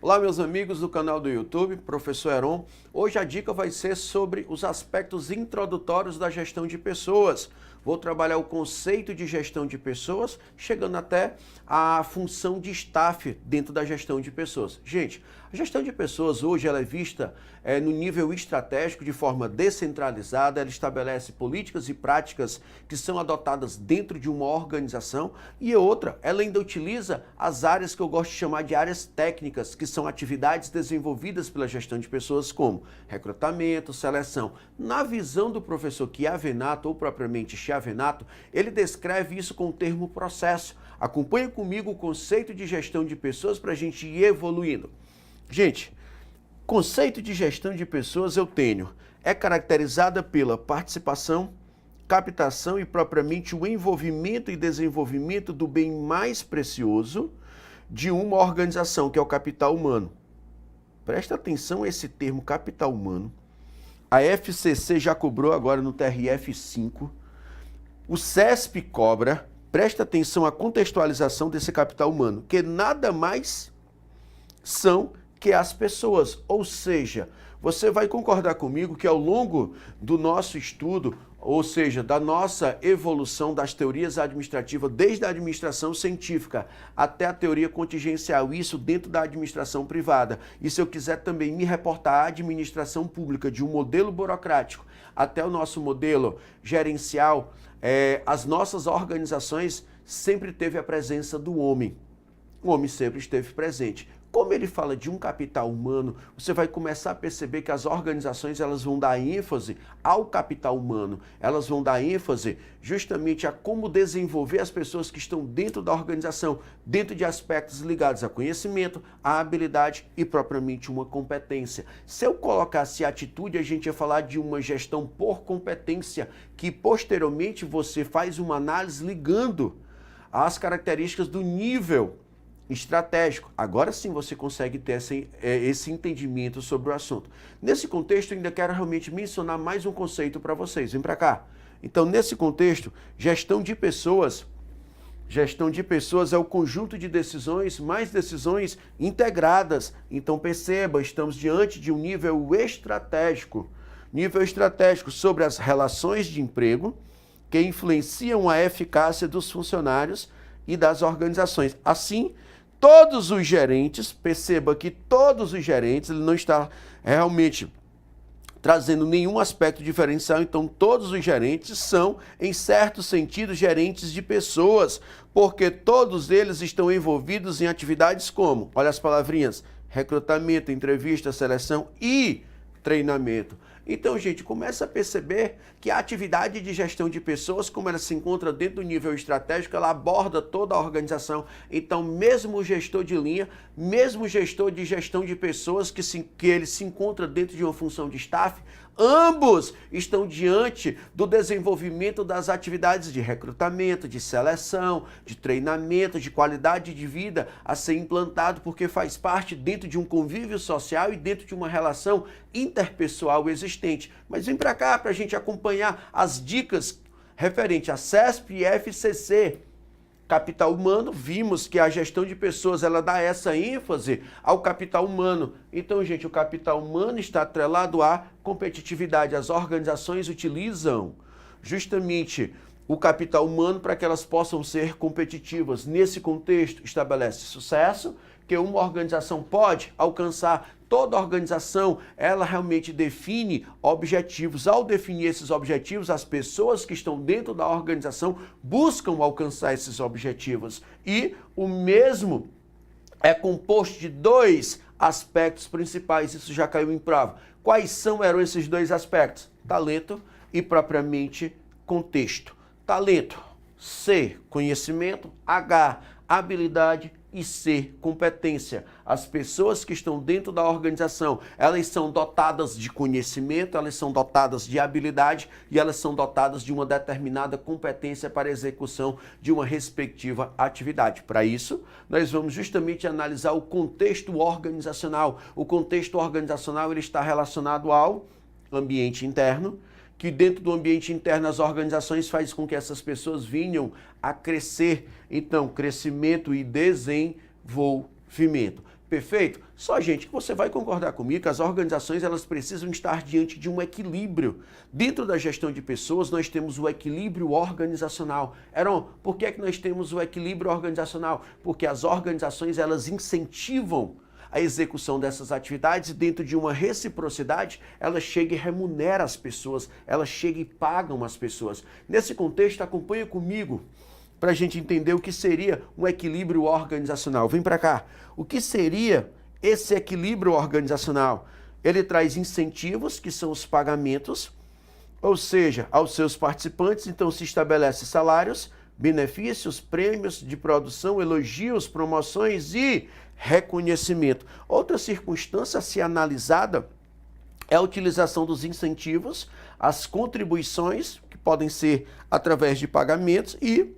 Olá, meus amigos do canal do YouTube, Professor Heron. Hoje a dica vai ser sobre os aspectos introdutórios da gestão de pessoas. Vou trabalhar o conceito de gestão de pessoas, chegando até a função de staff dentro da gestão de pessoas. Gente, a gestão de pessoas hoje ela é vista no nível estratégico de forma descentralizada, ela estabelece políticas e práticas que são adotadas dentro de uma organização e outra, ela ainda utiliza as áreas que eu gosto de chamar de áreas técnicas, que são atividades desenvolvidas pela gestão de pessoas como recrutamento, seleção. Na visão do professor Chiavenato, ou propriamente Chiavenato, ele descreve isso com o termo processo. Acompanhe comigo o conceito de gestão de pessoas para a gente ir evoluindo. Gente, conceito de gestão de pessoas é caracterizada pela participação, captação e propriamente o envolvimento e desenvolvimento do bem mais precioso de uma organização, que é o capital humano. Presta atenção a esse termo capital humano. A FCC já cobrou agora no TRF5. O CESP cobra. Presta atenção à contextualização desse capital humano, que nada mais são que as pessoas. Ou seja, você vai concordar comigo que ao longo do nosso estudo, ou seja, da nossa evolução das teorias administrativas, desde a administração científica até a teoria contingencial, isso dentro da administração privada, e se eu quiser também me reportar à administração pública, de um modelo burocrático até o nosso modelo gerencial, as nossas organizações sempre teve a presença do homem. O homem sempre esteve presente. Como ele fala de um capital humano, você vai começar a perceber que as organizações elas vão dar ênfase ao capital humano. Elas vão dar ênfase justamente a como desenvolver as pessoas que estão dentro da organização, dentro de aspectos ligados a conhecimento, a habilidade e propriamente uma competência. Se eu colocasse atitude, a gente ia falar de uma gestão por competência, que posteriormente você faz uma análise ligando as características do nível estratégico. Agora sim você consegue ter esse entendimento sobre o assunto. Nesse contexto, eu ainda quero realmente mencionar mais um conceito para vocês. Vem para cá. Então, nesse contexto, gestão de pessoas é o conjunto de decisões, mais decisões integradas. Então, perceba, estamos diante de um nível estratégico sobre as relações de emprego que influenciam a eficácia dos funcionários e das organizações. Assim, todos os gerentes, perceba que todos os gerentes, ele não está realmente trazendo nenhum aspecto diferencial, então todos os gerentes são, em certo sentido, gerentes de pessoas, porque todos eles estão envolvidos em atividades como, olha as palavrinhas, recrutamento, entrevista, seleção e treinamento. Então, gente, começa a perceber que a atividade de gestão de pessoas, como ela se encontra dentro do nível estratégico, ela aborda toda a organização. Então, mesmo o gestor de linha, mesmo o gestor de gestão de pessoas, que ele se encontra dentro de uma função de staff, ambos estão diante do desenvolvimento das atividades de recrutamento, de seleção, de treinamento, de qualidade de vida a ser implantado, porque faz parte dentro de um convívio social e dentro de uma relação interpessoal existente. Mas vem para cá para a gente acompanhar as dicas referente a CESP e FCC. Capital humano, vimos que a gestão de pessoas ela dá essa ênfase ao capital humano. Então, gente, o capital humano está atrelado à competitividade. As organizações utilizam justamente o capital humano para que elas possam ser competitivas. Nesse contexto, estabelece sucesso, que uma organização pode alcançar. Toda organização, ela realmente define objetivos. Ao definir esses objetivos, as pessoas que estão dentro da organização buscam alcançar esses objetivos. E o mesmo é composto de dois aspectos principais. Isso já caiu em prova. Quais eram esses dois aspectos? Talento e propriamente contexto. Talento, C, conhecimento, H, habilidade e C, competência. As pessoas que estão dentro da organização, elas são dotadas de conhecimento, elas são dotadas de habilidade e elas são dotadas de uma determinada competência para a execução de uma respectiva atividade. Para isso, nós vamos justamente analisar o contexto organizacional. O contexto organizacional ele está relacionado ao ambiente interno, que dentro do ambiente interno as organizações fazem com que essas pessoas venham a crescer. Então, crescimento e desenvolvimento. Perfeito? Só, gente, que você vai concordar comigo que as organizações elas precisam estar diante de um equilíbrio. Dentro da gestão de pessoas, nós temos o equilíbrio organizacional. Heron, por que é que nós temos o equilíbrio organizacional? Porque as organizações elas incentivam a execução dessas atividades e dentro de uma reciprocidade, ela chega e remunera as pessoas, ela chega e pagam as pessoas. Nesse contexto, acompanha comigo para a gente entender o que seria um equilíbrio organizacional. Vem para cá. O que seria esse equilíbrio organizacional? Ele traz incentivos, que são os pagamentos, ou seja, aos seus participantes, então se estabelece salários, benefícios, prêmios de produção, elogios, promoções e reconhecimento. Outra circunstância a ser analisada é a utilização dos incentivos, as contribuições, que podem ser através de pagamentos, e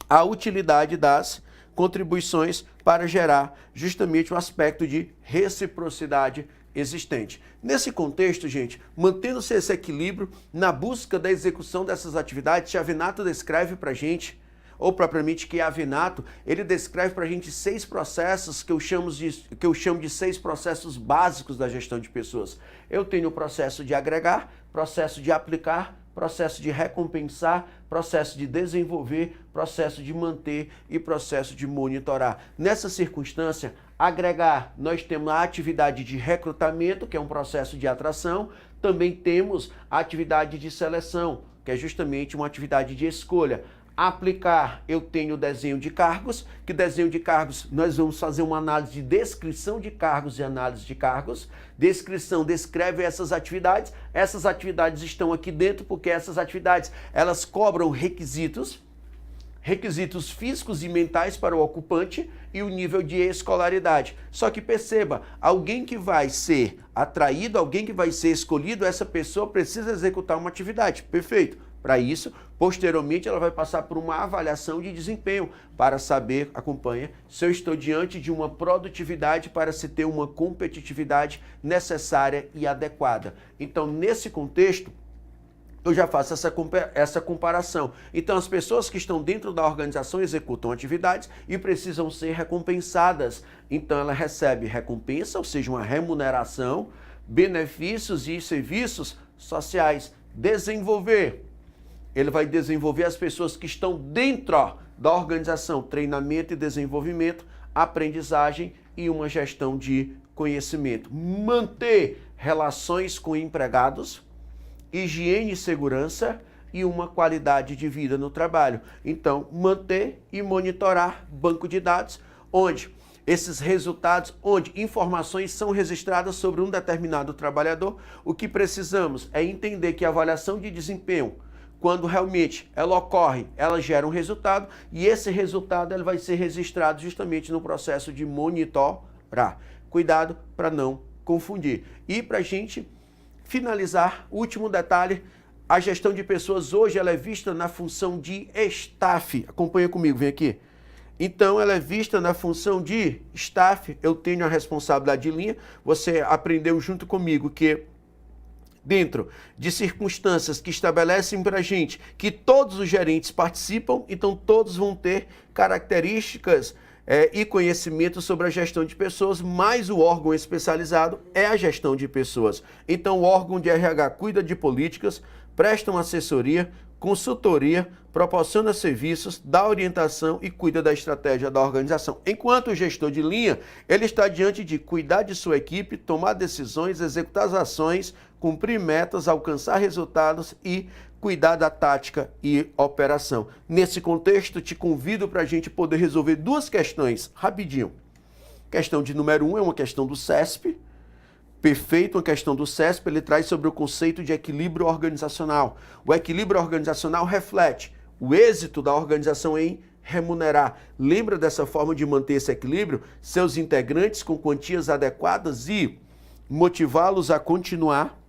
a utilidade das contribuições para gerar justamente o aspecto de reciprocidade existente. Nesse contexto, gente, mantendo-se esse equilíbrio na busca da execução dessas atividades, Chiavenato descreve para a gente, ou propriamente Chiavenato, ele descreve para a gente 6 processos que eu chamo de 6 processos básicos da gestão de pessoas. Eu tenho o processo de agregar, processo de aplicar, processo de recompensar, processo de desenvolver, processo de manter e processo de monitorar. Nessa circunstância, agregar, nós temos a atividade de recrutamento, que é um processo de atração, também temos a atividade de seleção, que é justamente uma atividade de escolha. Aplicar, eu tenho o desenho de cargos, que desenho de cargos nós vamos fazer uma análise de descrição de cargos e análise de cargos. Descrição descreve essas atividades estão aqui dentro porque essas atividades elas cobram requisitos físicos e mentais para o ocupante e o nível de escolaridade. Só que perceba, alguém que vai ser atraído, alguém que vai ser escolhido, essa pessoa precisa executar uma atividade, perfeito? Para isso, posteriormente, ela vai passar por uma avaliação de desempenho para saber, acompanha, se eu estou diante de uma produtividade para se ter uma competitividade necessária e adequada. Então, nesse contexto, eu já faço essa comparação. Então, as pessoas que estão dentro da organização executam atividades e precisam ser recompensadas. Então, ela recebe recompensa, ou seja, uma remuneração, benefícios e serviços sociais. Desenvolver. Ele vai desenvolver as pessoas que estão dentro da organização, treinamento e desenvolvimento, aprendizagem e uma gestão de conhecimento. Manter relações com empregados, higiene e segurança e uma qualidade de vida no trabalho. Então, manter e monitorar banco de dados, onde esses resultados, onde informações são registradas sobre um determinado trabalhador. O que precisamos é entender que a avaliação de desempenho, quando realmente ela ocorre, ela gera um resultado e esse resultado ele vai ser registrado justamente no processo de monitorar. Cuidado para não confundir. E para a gente finalizar, último detalhe, a gestão de pessoas hoje ela é vista na função de staff. Acompanha comigo, vem aqui. Então, ela é vista na função de staff, eu tenho a responsabilidade de linha, você aprendeu junto comigo que dentro de circunstâncias que estabelecem para a gente que todos os gerentes participam, então todos vão ter características e conhecimento sobre a gestão de pessoas, mas o órgão especializado é a gestão de pessoas. Então o órgão de RH cuida de políticas, presta uma assessoria, consultoria, proporciona serviços, dá orientação e cuida da estratégia da organização. Enquanto o gestor de linha, ele está diante de cuidar de sua equipe, tomar decisões, executar as ações, cumprir metas, alcançar resultados e cuidar da tática e operação. Nesse contexto, te convido para a gente poder resolver 2 questões rapidinho. Questão de número 1 é uma questão do CESP. Perfeito, uma questão do CESP, ele traz sobre o conceito de equilíbrio organizacional. O equilíbrio organizacional reflete o êxito da organização em remunerar. Lembra dessa forma de manter esse equilíbrio? Seus integrantes com quantias adequadas e motivá-los a continuar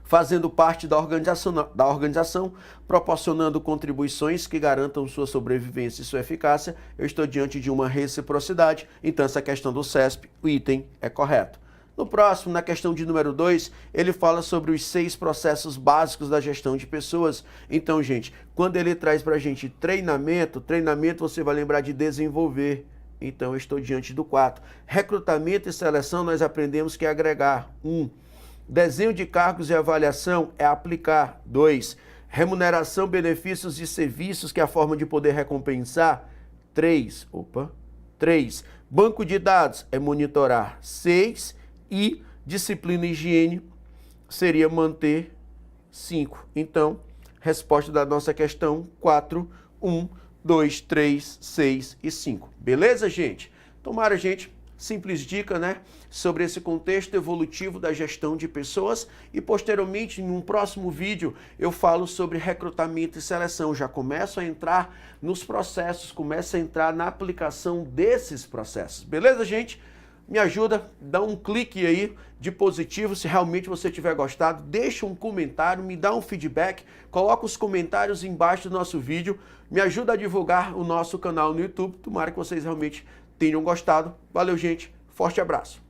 fazendo parte da organização, proporcionando contribuições que garantam sua sobrevivência e sua eficácia. Eu estou diante de uma reciprocidade, então essa questão do CESP, o item é correto. No próximo, na questão de número 2, ele fala sobre os 6 processos básicos da gestão de pessoas. Então, gente, quando ele traz para a gente treinamento você vai lembrar de desenvolver então eu estou diante do 4. Recrutamento e seleção, nós aprendemos que é agregar. 1. Desenho de cargos e avaliação é aplicar. 2. Remuneração, benefícios e serviços, que é a forma de poder recompensar. 3. 3. Banco de dados é monitorar. 6. E disciplina e higiene seria manter. 5. Então, resposta da nossa questão: 4, 1, 2, 3, 6 e 5. Beleza, gente? Tomara, gente, simples dica, né? Sobre esse contexto evolutivo da gestão de pessoas, e posteriormente, em um próximo vídeo, eu falo sobre recrutamento e seleção. Já começo a entrar nos processos, começo a entrar na aplicação desses processos. Beleza, gente? Me ajuda, dá um clique aí de positivo se realmente você tiver gostado, deixa um comentário, me dá um feedback, coloca os comentários embaixo do nosso vídeo, me ajuda a divulgar o nosso canal no YouTube. Tomara que vocês realmente tenham gostado. Valeu, gente, forte abraço.